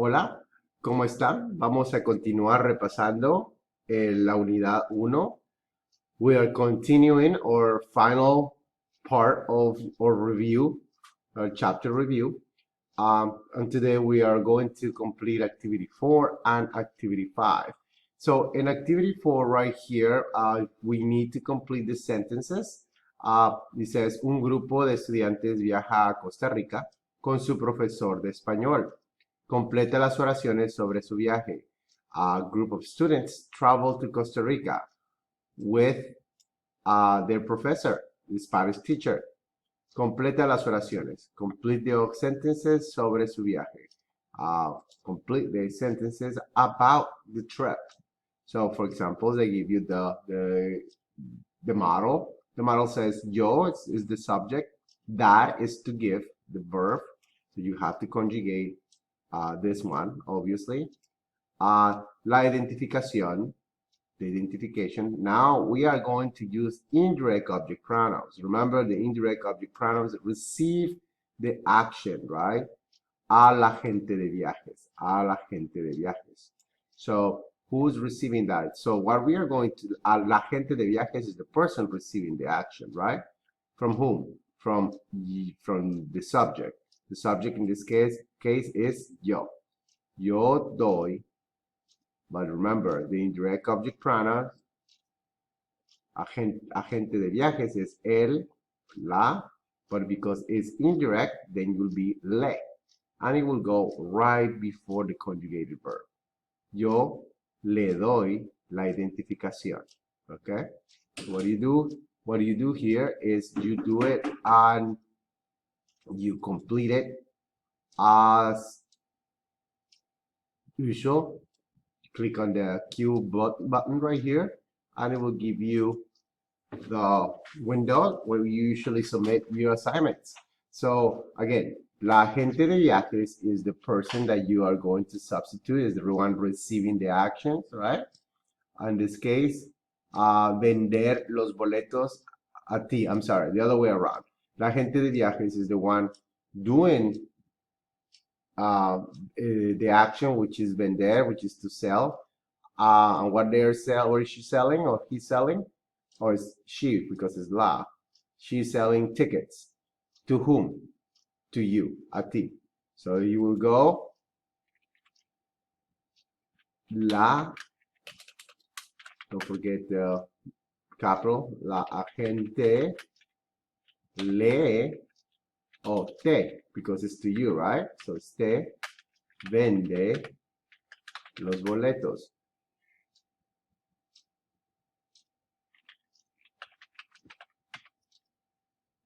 Hola, ¿cómo están? Vamos a continuar repasando la unidad 1. We are continuing our final part of our review, our chapter review. And today we are going to complete activity 4 and activity 5. So in activity 4 right here, we need to complete the sentences. It says, un grupo de estudiantes viaja a Costa Rica con su profesor de español. Completa las oraciones sobre su viaje. A group of students travel to Costa Rica with their professor, the Spanish teacher. Completa las oraciones. Complete the sentences sobre su viaje. Complete the sentences about the trip. So, for example, they give you the model. The model says yo is the subject. That is to give the verb. So you have to conjugate this one, obviously. La identificación, the identification. Now we are going to use indirect object pronouns. Remember, the indirect object pronouns receive the action, right? A la gente de viajes, a la gente de viajes. So who's receiving that? So what we are going to, a la gente de viajes is the person receiving the action, right? From whom? From the subject. The subject in this case is yo. Yo doy. But remember, the indirect object pronouns, agente de viajes is el, la, but because it's indirect, then it will be le. And it will go right before the conjugated verb. Yo le doy la identificación. Okay? What do you do? What you do here is you do it and you complete it as usual. Click on the Q button right here, and it will give you the window where you usually submit your assignments. So again, la gente de viajes is the person that you are going to substitute, is the one receiving the actions, right? In this case, vender los boletos a ti. I'm sorry, the other way around. La gente de viajes is the one doing the action, which is vender, which is to sell. And what they're selling, what is she selling, or he's selling, or is she, because it's la. She's selling tickets. To whom? To you, a ti. So you will go la, don't forget the capital, la agente le o te, because it's to you, right? So it's te vende los boletos.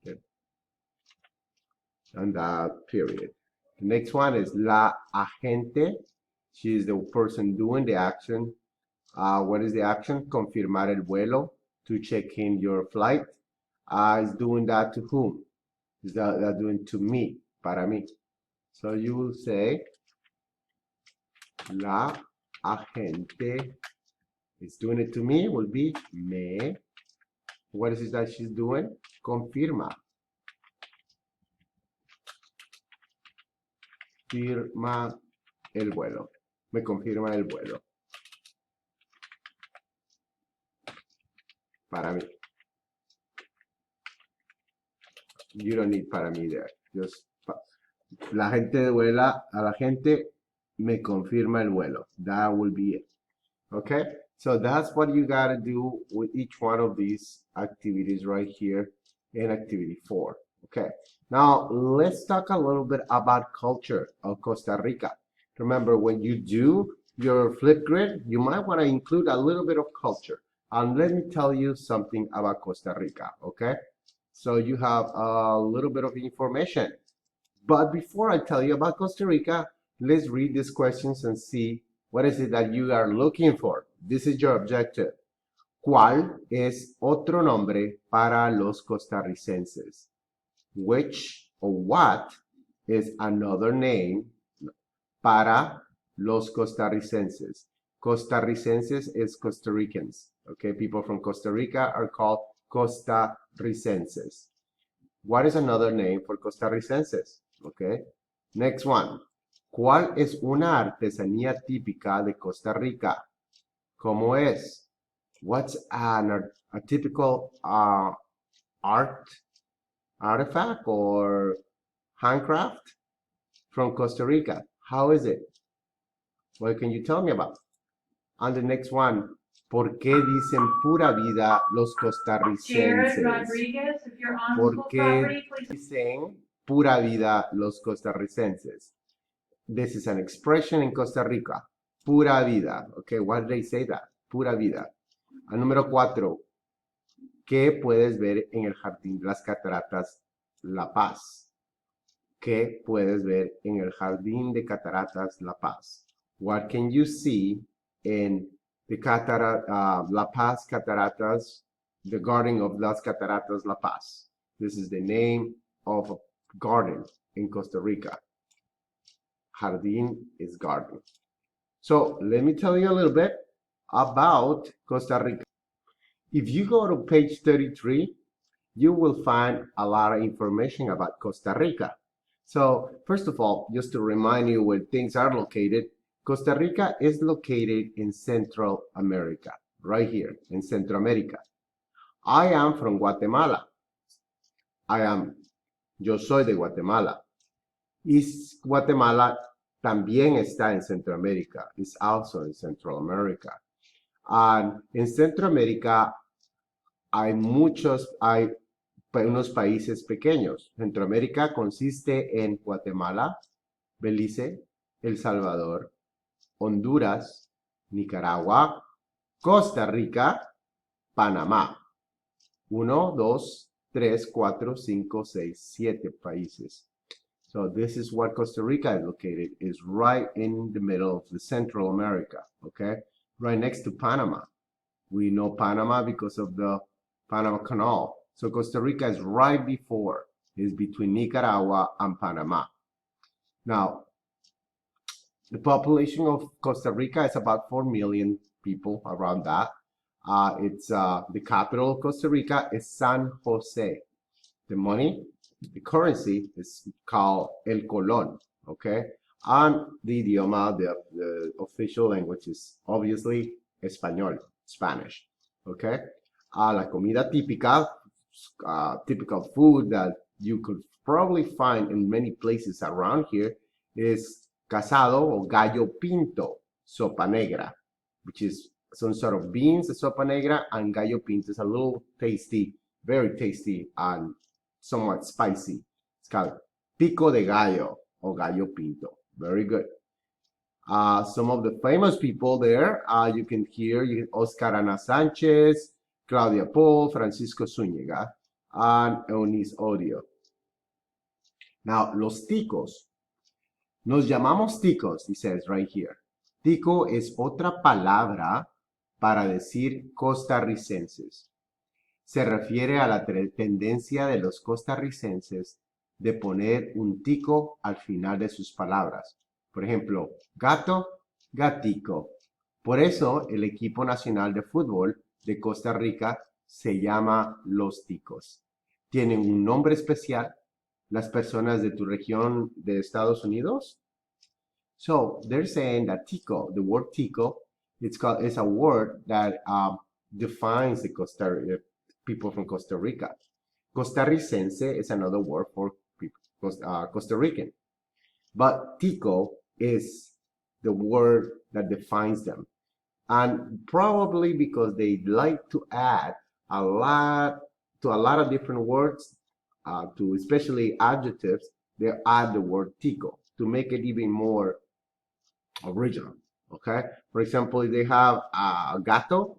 Okay. And that period. The next one is la agente. She is the person doing the action. What is the action? Confirmar el vuelo, to check in your flight. Is doing that to whom? Is that doing to me, para mí. So you will say, la agente is doing it to me, will be me. What is it that she's doing? Confirma. Firma el vuelo. Me confirma el vuelo. Para mí. You don't need para mí there. Just la gente vuela, a la gente me confirma el vuelo. That will be it. Okay? So that's what you gotta do with each one of these activities right here in activity 4. Okay. Now let's talk a little bit about culture of Costa Rica. Remember, when you do your flip grid, you might want to include a little bit of culture. And let me tell you something about Costa Rica, okay? So you have a little bit of information. But before I tell you about Costa Rica, let's read these questions and see what is it that you are looking for. This is your objective. ¿Cuál es otro nombre para los costarricenses? Which or what is another name para los costarricenses? Costarricenses is Costa Ricans. Okay, people from Costa Rica are called costarricenses. What is another name for costarricenses? Okay, next one. ¿Cuál es una artesanía típica de Costa Rica? ¿Cómo es? What's a typical art artifact or handcraft from Costa Rica? How is it? What can you tell me about? And the next one, ¿por qué dicen pura vida los costarricenses? ¿Por qué dicen pura vida los costarricenses? This is an expression in Costa Rica. Pura vida. Okay, why did they say that? Pura vida. Al número 4, ¿qué puedes ver en el Jardín de las Cataratas La Paz? ¿Qué puedes ver en el Jardín de Cataratas La Paz? What can you see in the La Paz Cataratas, the Garden of Las Cataratas La Paz? This is the name of a garden in Costa Rica. Jardín is garden. So let me tell you a little bit about Costa Rica. If you go to page 33, you will find a lot of information about Costa Rica. So first of all, just to remind you where things are located, Costa Rica is located in Central America, right here in Central America. I am from Guatemala. Yo soy de Guatemala. Y Guatemala también está en Centroamérica. It's also in Central America. And in Centroamérica hay unos países pequeños. Centroamérica consiste en Guatemala, Belice, El Salvador, Honduras, Nicaragua, Costa Rica, Panamá. 1, 2, 3, 4, 5, 6, 7 países. So this is what Costa Rica is located, is right in the middle of the Central America, okay? Right next to Panama. We know Panama because of the Panama Canal. So Costa Rica is right before, is between Nicaragua and Panama. Now, the population of Costa Rica is about 4 million people, around that. The capital of Costa Rica is San Jose. The money, the currency is called El Colón, okay? And the idioma, the official language is obviously Español, Spanish, okay? La comida típica, typical food that you could probably find in many places around here is casado or gallo pinto, sopa negra, which is some sort of beans, a sopa negra, and gallo pinto is a little tasty, very tasty, and somewhat spicy. It's called pico de gallo or gallo pinto. Very good. Some of the famous people there, you can hear Oscar Ana Sanchez, Claudia Paul, Francisco Zúñiga, and Eunice Odio. Now, los ticos. Nos llamamos ticos, he says right here. Tico es otra palabra para decir costarricenses. Se refiere a la tendencia de los costarricenses de poner un tico al final de sus palabras. Por ejemplo, gato, gatico. Por eso el equipo nacional de fútbol de Costa Rica se llama Los Ticos. Tienen un nombre especial las personas de tu región de Estados Unidos. So they're saying that tico, the word tico, it's a word that defines the people from Costa Rica. Costarricense is another word for Costa Rican. But tico is the word that defines them. And probably because they like to add a lot of different words, to especially adjectives, they add the word tico to make it even more original, okay? For example, if they have a gato,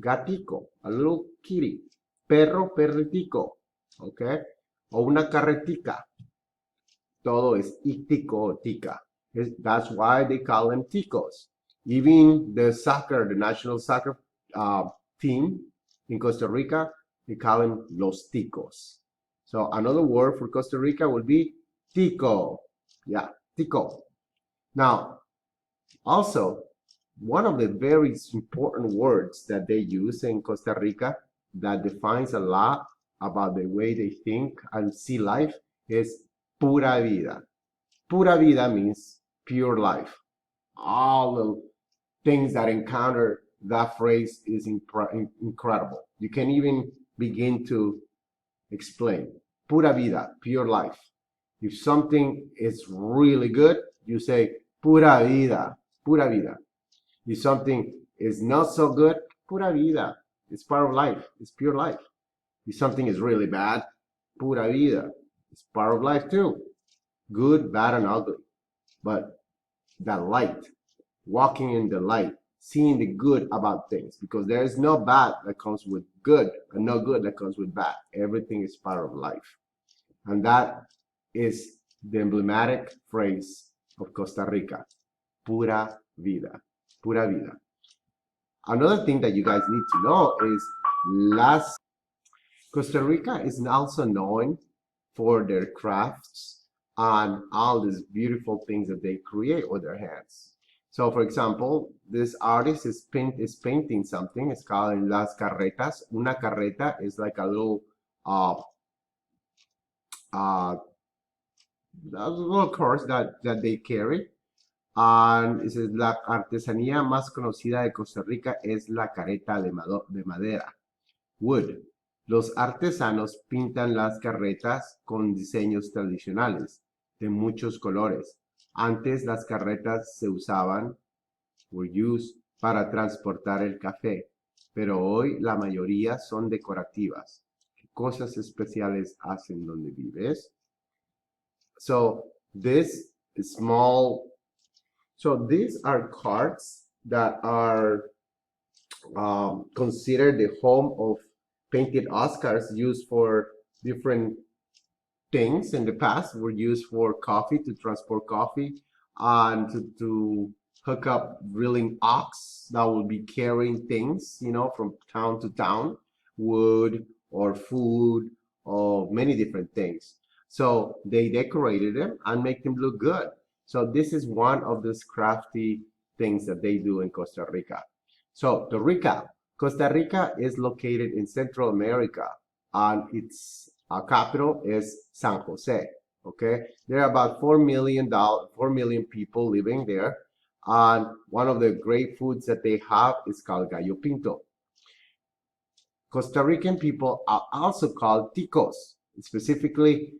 gatico, a little kitty, perro, perritico, okay? O una carretica, todo es tico o tica. That's why they call them ticos. Even the national soccer team in Costa Rica, they call them los ticos. So another word for Costa Rica would be tico. Yeah, tico. Now, also, one of the very important words that they use in Costa Rica that defines a lot about the way they think and see life is pura vida. Pura vida means pure life. All the things that encounter that phrase is incredible. You can even begin to explain. Pura vida, pure life. If something is really good, you say pura vida, pura vida. If something is not so good, pura vida. It's part of life. It's pure life. If something is really bad, pura vida. It's part of life too. Good, bad, and ugly. But that light, walking in the light, seeing the good about things, because there is no bad that comes with good and no good that comes with bad. Everything is part of life. And that is the emblematic phrase of Costa Rica. Pura vida. Pura vida. Another thing that you guys need to know is Costa Rica is also known for their crafts and all these beautiful things that they create with their hands. So, for example, this artist is painting something. It's called Las Carretas. Una carreta is like a little course that they carry. And it says, la artesanía más conocida de Costa Rica es la carreta de madera, wood. Los artesanos pintan las carretas con diseños tradicionales de muchos colores. Antes las carretas se usaban, were used, para transportar el café, pero hoy la mayoría son decorativas. ¿Qué cosas especiales hacen donde vives? So these are carts that are considered the home of painted Oscars, used for different things in the past. Were used for coffee, to transport coffee, and to hook up reeling ox that will be carrying things, you know, from town to town, wood or food or many different things. So they decorated them and make them look good. So this is one of those crafty things that they do in Costa Rica. So to recap, Costa Rica is located in Central America, and its capital is San Jose. Okay, there are about 4 million people living there, and one of the great foods that they have is called gallo pinto. Costa Rican people are also called ticos, specifically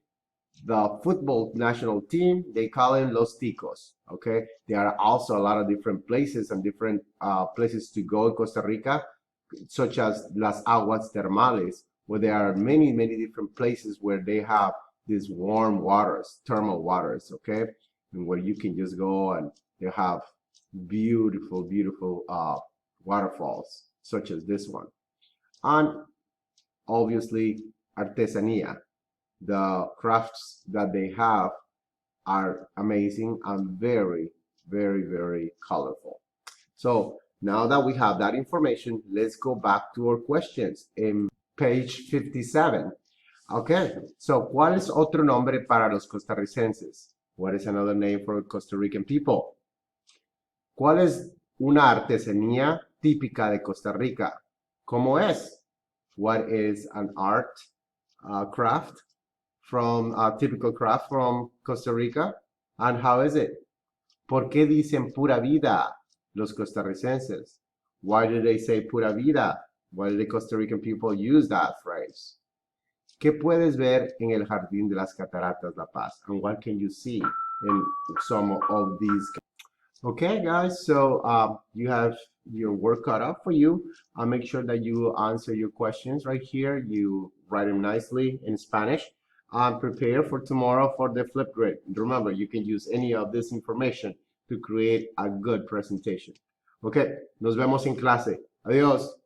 the football national team. They call them los ticos. Okay, there are also a lot of different places and different places to go in Costa Rica, such as las aguas termales, where there are many different places where they have these warm waters, thermal waters, okay, and where you can just go and they have beautiful waterfalls such as this one. And obviously artesanía, the crafts that they have are amazing and very colorful. So now that we have that information, let's go back to our questions in page 57. Okay, so ¿cuál es otro nombre para los costarricenses? What is another name for Costa Rican people? ¿Cuál es una artesanía típica de Costa Rica? ¿Cómo es? What is an art craft from a typical craft from Costa Rica? And how is it? ¿Por qué dicen pura vida los costarricenses? Why do they say pura vida? Why do the Costa Rican people use that phrase? ¿Qué puedes ver en el Jardín de las Cataratas La Paz? And what can you see in some of these? Okay, guys, so you have your work cut out for you. I'll make sure that you answer your questions right here. You write them nicely in Spanish. Prepare for tomorrow for the flip grid. Remember, you can use any of this information to create a good presentation. Okay, nos vemos en clase. Adiós.